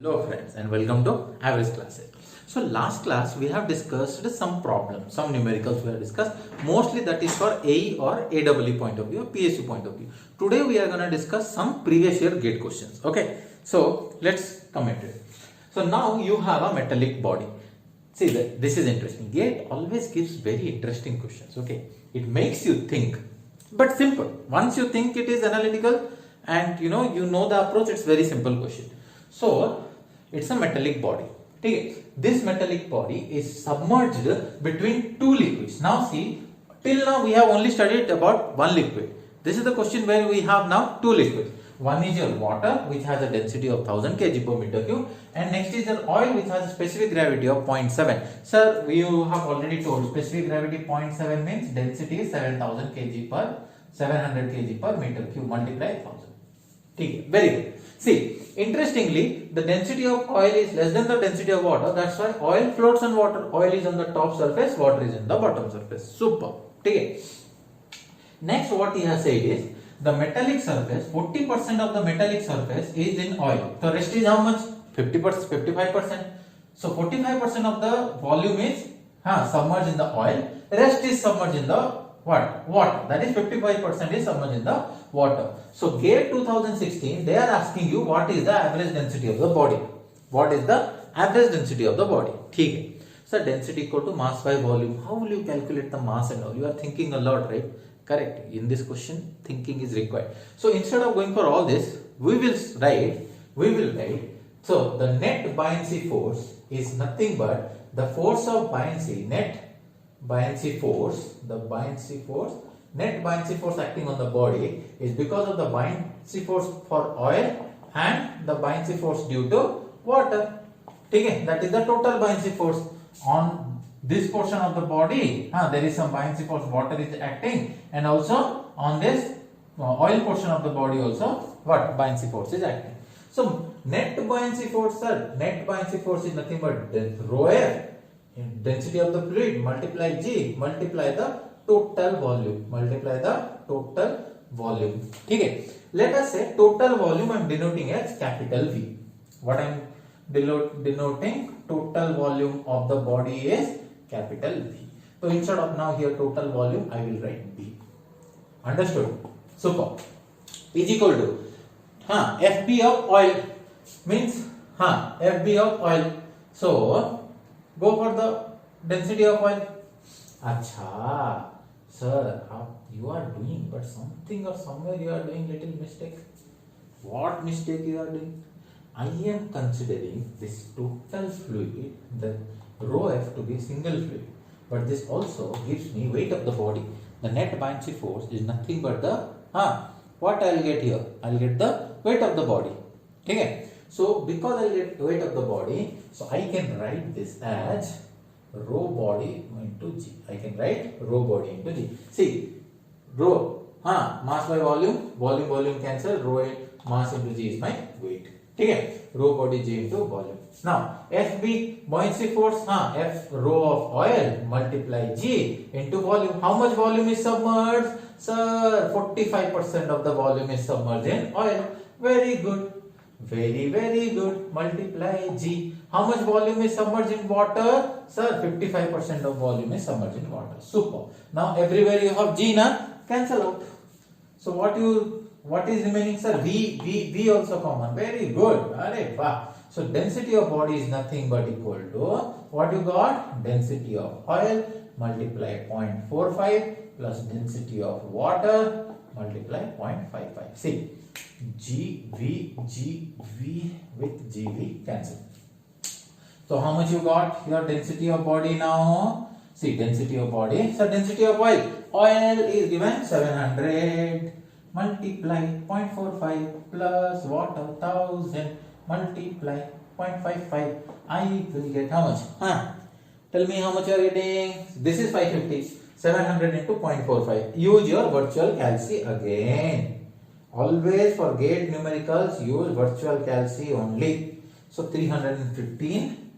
Hello friends and welcome to Average Classes. So last class we have discussed some problems, some numericals we have discussed. Mostly that is for AE or AEE point of view or PSU point of view. Today we are going to discuss some previous year gate questions. Okay. So let's come into it. So now you have a metallic body. See that this is interesting. Gate always gives very interesting questions. Okay. It makes you think, but simple. Once you think it is analytical and you know the approach, it's very simple question. So it's a metallic body. Okay. This metallic body is submerged between two liquids. Now see, till now we have only studied about one liquid. This is the question where we have now two liquids. One is your water, which has a density of 1000 kg per meter cube, and next is your oil, which has a specific gravity of 0.7. Sir, you have already told specific gravity 0.7 means density is 7000 kg per 700 kg per meter cube multiplied 1000. Okay, very good. See, interestingly, the density of oil is less than the density of water. That's why oil floats on water. Oil is on the top surface, water is in the bottom surface. Super. Okay. Next, what he has said is the metallic surface. 40% of the metallic surface is in oil. The rest is how much? 50%, 55%. So 45% of the volume is submerged in the oil. Rest is submerged in the what? Water. That is 55% is submerged in the water. So GATE 2016, they are asking you what is the average density of the body. What is the average density of the body? Okay. So density equal to mass by volume. How will you calculate the mass and all? You are thinking a lot, right? Correct. In this question, thinking is required. So instead of going for all this, we will write. So the net buoyancy force is nothing but the force of buoyancy, net buoyancy force acting on the body is because of the buoyancy force for oil and the buoyancy force due to water. Okay, that is the total buoyancy force on this portion of the body. There is some buoyancy force, water is acting, and also on this oil portion of the body also what buoyancy force is acting. So net buoyancy force, sir, net buoyancy force is nothing but rho air, density of the fluid multiply G multiply the total volume. Okay. Let us say total volume I am denoting as capital V. What I am denoting? Total volume of the body is capital V. So instead of now here total volume, I will write B. Understood? Super. Is equal to FB of oil means FB of oil. So go for the density of oil. Acha, sir, you are doing, but something or somewhere you are doing little mistake. What mistake you are doing? I am considering this total fluid, the rho F, to be single fluid, but this also gives me weight of the body. The net buoyancy force is nothing but the what I will get here? I will get the weight of the body. Okay. So because I will get weight of the body, so I can write this as rho body into G. I can write rho body into G. See, rho, mass by volume, volume cancel, rho mass into G is my weight. Okay, rho body G into volume. Now, FB buoyancy force, F rho of oil multiply G into volume. How much volume is submerged? Sir, 45% of the volume is submerged in oil. Very good. Very good. Multiply G. How much volume is submerged in water? Sir, 55% of volume is submerged in water. Super. Now everywhere you have G, cancel out. So what is remaining, sir? V also common. Very good. Wow. So density of body is nothing but equal to what you got? Density of oil multiply 0.45 plus density of water multiply 0.55. See, GV with GV cancel. So how much you got? Your density of body now. See, density of body. So density of oil. Oil is given 700 multiply 0.45 plus water 1000 multiply 0.55. I will get how much? Tell me how much you are getting. This is 550. 700 into 0.45. Use your virtual calci again. Always for GATE numericals, use virtual calci only. So 315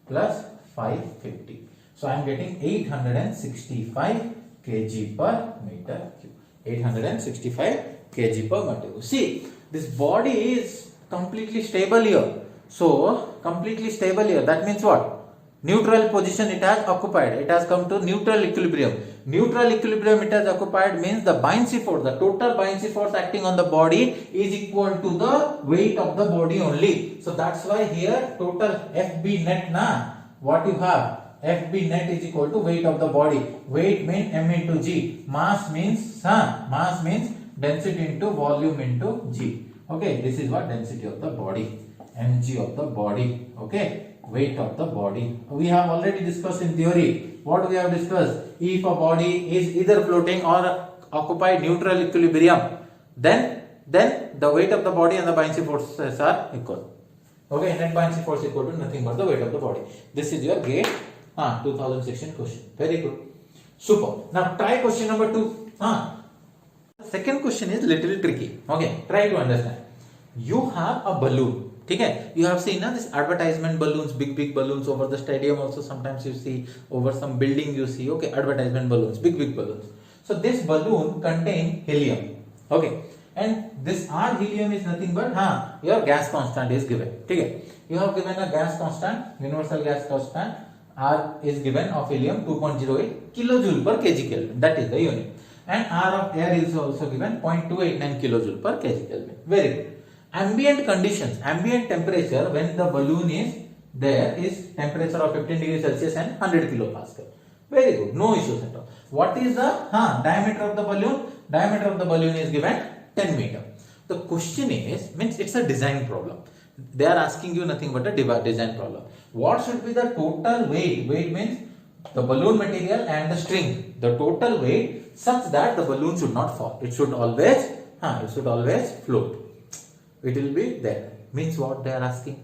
plus 550. So I am getting 865 kg per meter cube. 865 kg per meter cube. See, this body is completely stable here. So completely stable here. That means what? Neutral position it has occupied. It has come to neutral equilibrium. Neutral equilibrium it has occupied means the buoyancy force, the total buoyancy force acting on the body is equal to the weight of the body only. So that's why here total FB net na, what you have, FB net is equal to weight of the body. Weight means m into g. Mass means density into volume into g. Okay, this is what density of the body, mg of the body. Okay, weight of the body. We have already discussed in theory. What we have discussed? If a body is either floating or occupied neutral equilibrium, then the weight of the body and the buoyancy forces are equal. Okay, net buoyancy force equal to nothing but the weight of the body. This is your GATE 2000 section question. Very good. Super. Now try question number 2. Second question is little tricky. Okay, try to understand. You have a balloon. Okay, you have seen this advertisement balloons, big balloons over the stadium. Also sometimes you see over some building you see. Okay, advertisement balloons, big balloons. So this balloon contains helium. Okay, and this R helium is nothing but your gas constant is given. Okay, you have given a gas constant, universal gas constant. R is given of helium 2.08 kilojoule per kg Kelvin. That is the unit. And R of air is also given 0.289 kilojoule per kg Kelvin. Very good. Ambient conditions, ambient temperature when the balloon is there is temperature of 15 degrees Celsius and 100 kilopascal. Very good, no issues at all. What is the diameter of the balloon? Diameter of the balloon is given 10 meter. The question is, means it's a design problem. They are asking you nothing but a design problem. What should be the total weight? Weight means the balloon material and the string. The total weight such that the balloon should not fall. It should always float. It will be there. Means what they are asking?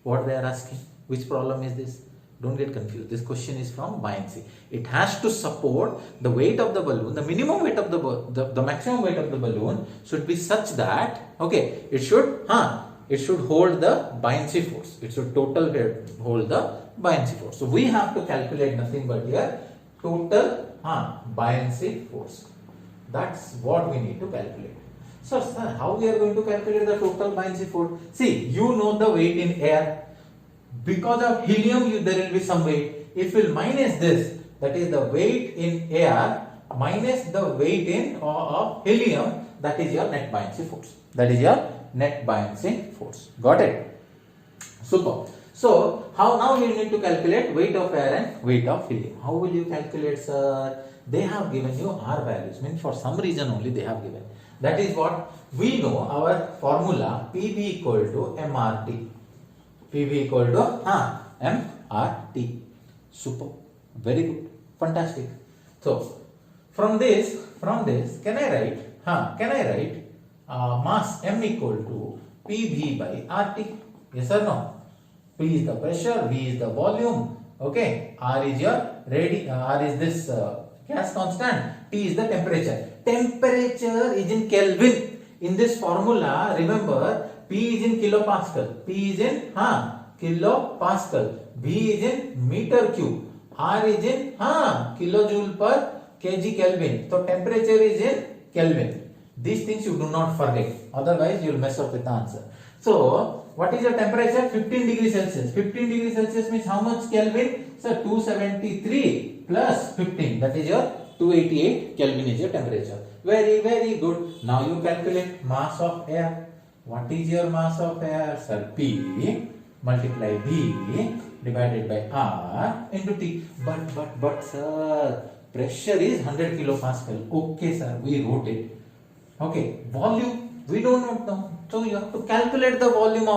What they are asking? Which problem is this? Don't get confused. This question is from buoyancy. It has to support the weight of the balloon. The minimum weight of the maximum weight of the balloon should be such that it should hold the buoyancy force. It should hold the buoyancy force. So we have to calculate nothing but here total buoyancy force. That's what we need to calculate. So sir, how we are going to calculate the total buoyancy force? See, you know the weight in air. Because of helium, there will be some weight. If we will minus this, that is the weight in air minus the weight of helium, that is your net buoyancy force. That is your net buoyancy force. Got it? Super. So how now you need to calculate weight of air and weight of helium. How will you calculate, sir? They have given you R values. Means for some reason only they have given. That is what we know, our formula PV equal to MRT. PV equal to MRT. Super. Very good. Fantastic. So from this, can I write mass M equal to PV by RT? Yes or no? P is the pressure, V is the volume. Okay. R is this gas constant. T is the temperature. Temperature is in Kelvin. In this formula, remember, P is in kilopascal. P is in kilopascal. V is in meter cube. R is in kilojoule per kg Kelvin. So temperature is in Kelvin. These things you do not forget. Otherwise, you will mess up with the answer. So what is your temperature? 15 degrees Celsius. 15 degrees Celsius means how much Kelvin? So 273 plus 15. That is your 288 Kelvin is your temperature. Very, very good. Now you calculate mass of air. What is your mass of air? Sir, P multiply V divided by R into T. But sir, pressure is 100 kilopascal. Okay, sir, we wrote it. Okay, volume we don't know. So you have to calculate the volume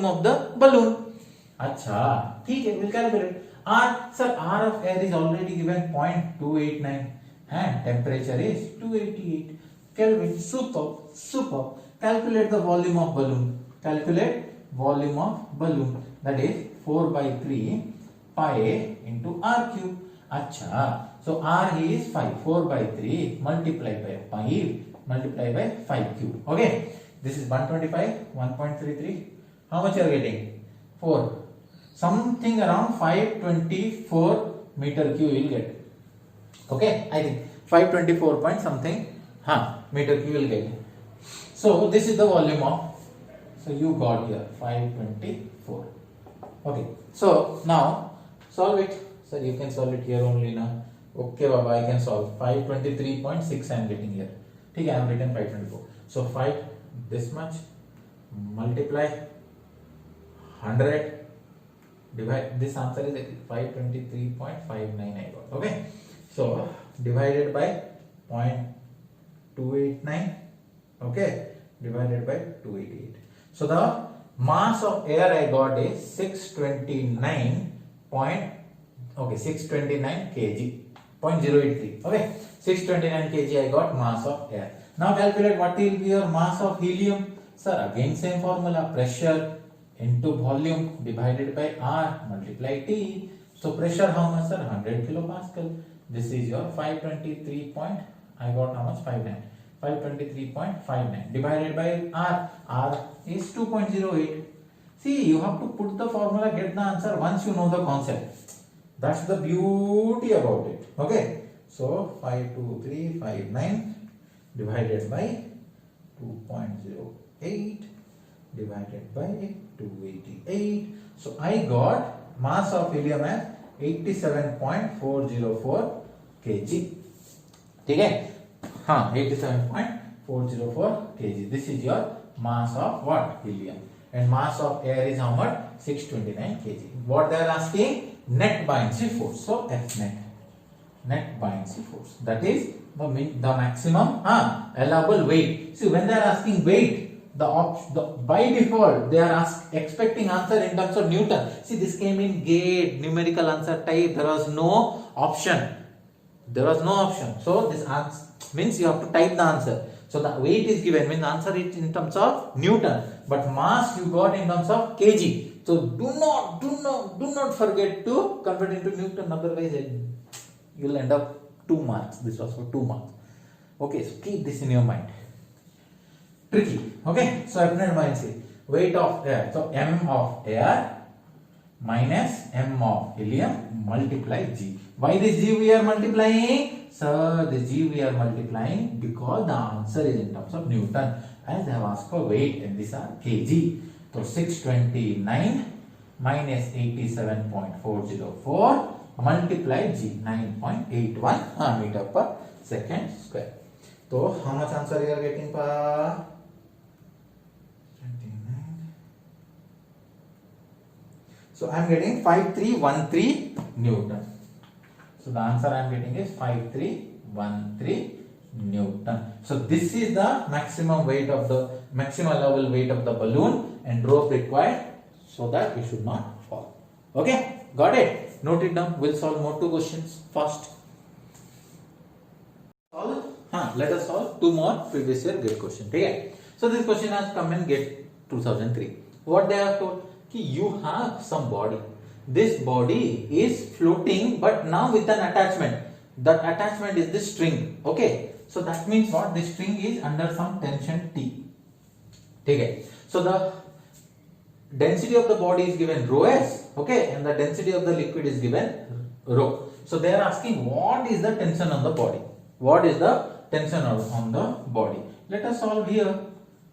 of the balloon. Acha, okay, we'll calculate. R, sir, R of air is already given 0.289 and temperature is 288 Kelvin. Super. Calculate the volume of balloon. That is 4 by 3 pi into R cube. Acha. So R is 5. 4 by 3 multiplied by 5 cube. Okay. This is 125, 1.33. How much you are getting? 4. Something around 524 meter cube you will get. Okay. I think 524 point something meter cube you will get. So this is the volume of So you got here 524. Okay. So now solve it. Sir, you can solve it here only now. Okay, Baba, I can solve 523.6. I am getting here. Okay, I have written 524. So 5 this much multiply 100 divide. This answer is 523.59 I got. Okay. So divided by 0.289. Okay, divided by 288. So the mass of air I got is 629 kg, 0.083. Okay, 629 kg I got mass of air. Now calculate what will be your mass of helium. Sir, again same formula, pressure into volume divided by R multiply T. So pressure how much, sir? 100 kilopascal. This is your 523. I got how much? 523.59 divided by R. R is 2.08. See, you have to put the formula, get the answer once you know the concept. That's the beauty about it. Okay. So 52359 divided by 2.08 divided by 288. So I got mass of helium as 87.404 kg. Okay. 87.404 kg. This is your mass of what? Helium. And mass of air is how much? 629 kg. What they are asking? Net buoyancy force. So F net buoyancy force. That is the maximum allowable weight. See, when they are asking weight, by default they are expecting answer in terms of Newton. See, this came in gate numerical answer type. There was no option. So this answer means you have to type the answer. So the weight is given, means answer is in terms of Newton, but mass you got in terms of kg. So do not forget to convert into Newton, otherwise you will end up 2 marks. This was for 2 marks. Okay, so keep this in your mind. Tricky. Okay, so F-net buoyancy, weight of air. So m of air minus m of helium multiply g. Why this g we are multiplying? Sir, the g we are multiplying because the answer is in terms of Newton, as they have asked for weight and these are kg. So 629 minus 87.404 multiply g, 9.81 meter per second square. So how much answer you are getting pa? 29. So I am getting 5313 Newton. So the answer I am getting is 5313 Newton. So this is the maximum level weight of the balloon and rope required so that it should not fall. Okay, got it? Note it down. We'll solve more 2 questions first. Let us solve 2 more previous year gate question. Okay. So this question has come in gate 2003. What they have told? You have some body. This body is floating, but now with an attachment. That attachment is the string. Okay. So that means what? The string is under some tension T. Okay. So the density of the body is given rho s. Okay. And the density of the liquid is given rho. So they are asking what is the tension on the body? What is the tension on the body? Let us solve here.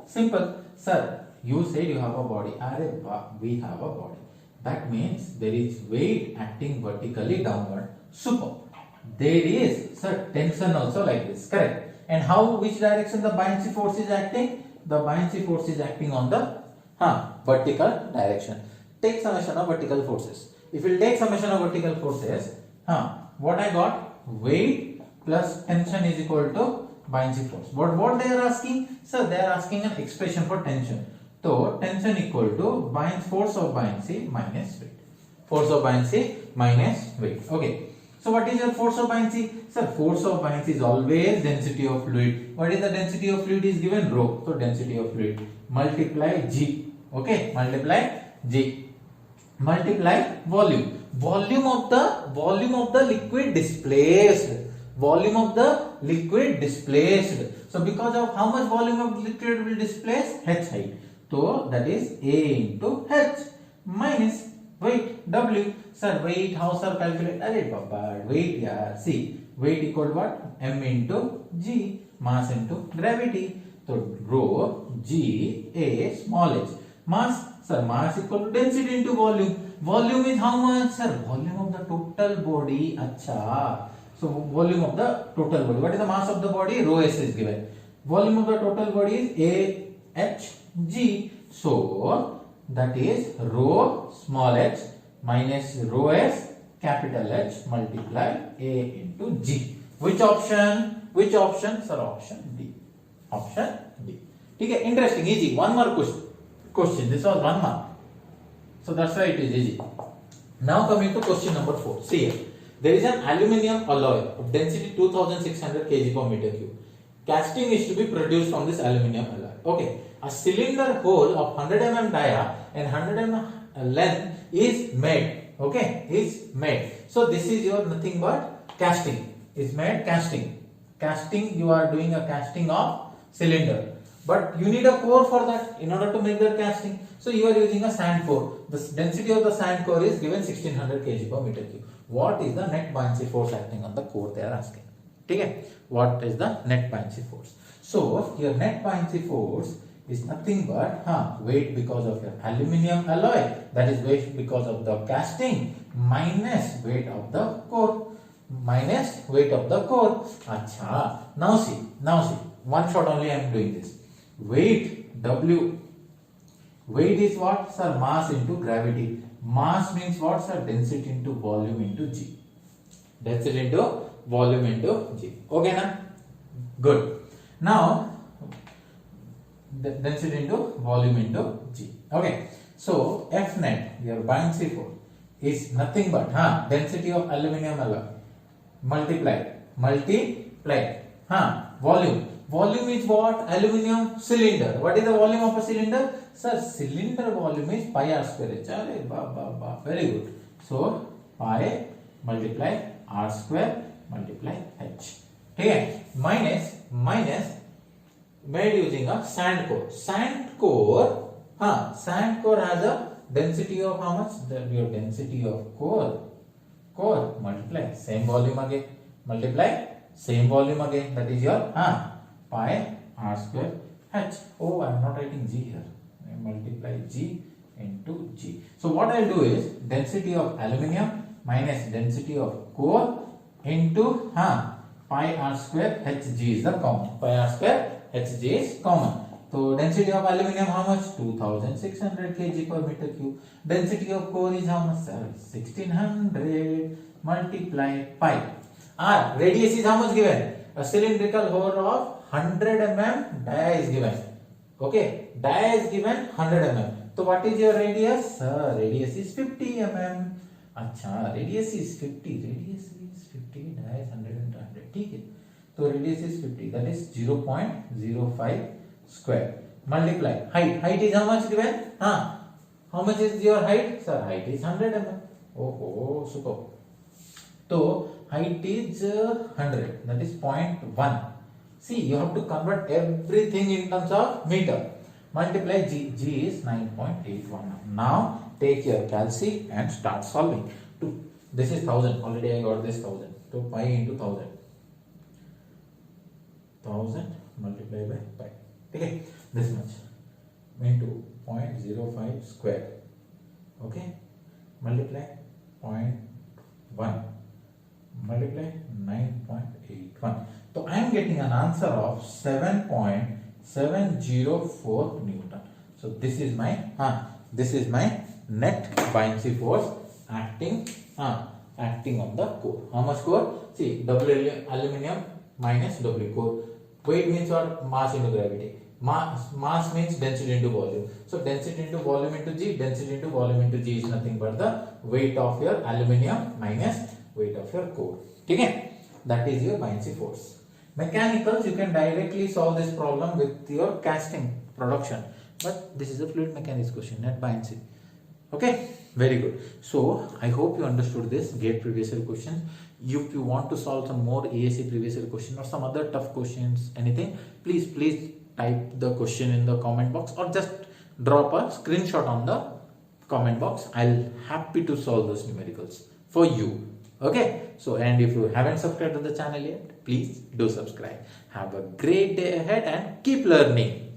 Simple. Sir, you said you have a body. We have a body. That means there is weight acting vertically downward. Super. There is, sir, tension also like this. Correct. And which direction the buoyancy force is acting? The buoyancy force is acting on the vertical direction. Take summation of vertical forces. If you take summation of vertical forces, what I got? Weight plus tension is equal to buoyancy force. What they are asking? Sir, they are asking an expression for tension. So tension equal to force of buoyancy minus weight. Force of buoyancy minus weight. Okay. So what is your force of buoyancy? Sir, force of buoyancy is always density of fluid. What is the density of fluid is given? Rho. So density of fluid multiply G. Okay. Multiply G. Multiply volume. Volume of the liquid displaced. Volume of the liquid displaced. So because of how much volume of liquid will displace? H height. So that is A into H minus weight W. Sir, weight how sir calculate? Arey baba, weight yeah. See, weight equal to what? M into G, mass into gravity. So rho G A small h. Mass, sir, mass equal to density into volume. Volume is how much, sir? Volume of the total body. Acha. So volume of the total body. What is the mass of the body? Rho s is given. Volume of the total body is A H G. So that is rho small h minus rho s capital H multiply A into G. Which option? Which option? Sir, option D. Option D. Okay, interesting, easy. One more question. This was 1 mark. So that's why it is easy. Now coming to question number 4. See here. There is an aluminium alloy of density 2600 kg per meter cube. Casting is to be produced from this aluminium alloy. Okay. A cylinder hole of 100 mm dia and 100 mm length is made. Okay, is made. So this is your nothing but casting. Is made casting. Casting, you are doing a casting of cylinder. But you need a core for that in order to make the casting. So you are using a sand core. The density of the sand core is given 1600 kg per meter cube. What is the net buoyancy force acting on the core? They are asking. Okay. What is the net buoyancy force? So your net buoyancy force is nothing but weight because of your aluminium alloy, that is weight because of the casting, minus weight of the core, minus weight of the core. Acha. Now see, one shot only I am doing this. Weight W, weight is what, sir? Mass into gravity. Mass means what, sir? Density into volume into G. Density into volume into G. Okay na? Good. Now the density into volume into G. Okay. So F net, your buoyancy force, is nothing but density of aluminium alloy multiply volume. Volume is what? Aluminium cylinder. What is the volume of a cylinder? Sir, cylinder volume is pi r square. Very good. So pi multiply r square multiply h. Okay. Minus made using a sand core. Sand core has a density of how much? Your density of core multiply same volume again, multiply same volume again. That is your pi r square h. Oh, I am not writing g here. I multiply g into g. So what I will do is density of aluminium minus density of core into pi r square hg is the common. Pi r square hg is common. So density of aluminium how much? 2600 kg per meter cube. Density of core is how much, sir? 1600 multiply pi. R, radius is how much given? A cylindrical hole of 100 mm dia is given. Okay, dia is given 100 mm. So what is your radius? Sir, radius is 50 mm. Acha, radius is 50. Dia is 100 and 100. Okay. So radius is 50. That is 0.05 square. Multiply height. Height is how much given? How much is your height? Sir, height is 100 mm. Oh, super. So height is 100. That is 0.1. See, you have to convert everything in terms of meter. Multiply G. G is 9.81. Now take your calci and start solving. This is 1000. Already I got this 1000. So pi into 1000. 1000 multiplied by pi. Okay, this much into 0.05 square. Okay, multiply 0.1 multiply 9.81. So I am getting an answer of 7.704 Newton. So this is my net buoyancy force acting on the core. How much core? See, W aluminium minus W core. Weight means what? Mass into gravity. Mass means density into volume. So density into volume into G, density into volume into G is nothing but the weight of your aluminium minus weight of your core. Okay? That is your buoyancy force. Mechanicals, you can directly solve this problem with your casting production. But this is a fluid mechanics question, net buoyancy. Okay? Very good. So I hope you understood this GATE previous year questions. If you want to solve some more ASC previous year question or some other tough questions, anything, please type the question in the comment box or just drop a screenshot on the comment box. I'll happy to solve those numericals for you. Okay, so and if you haven't subscribed to the channel yet, please do subscribe. Have a great day ahead and keep learning.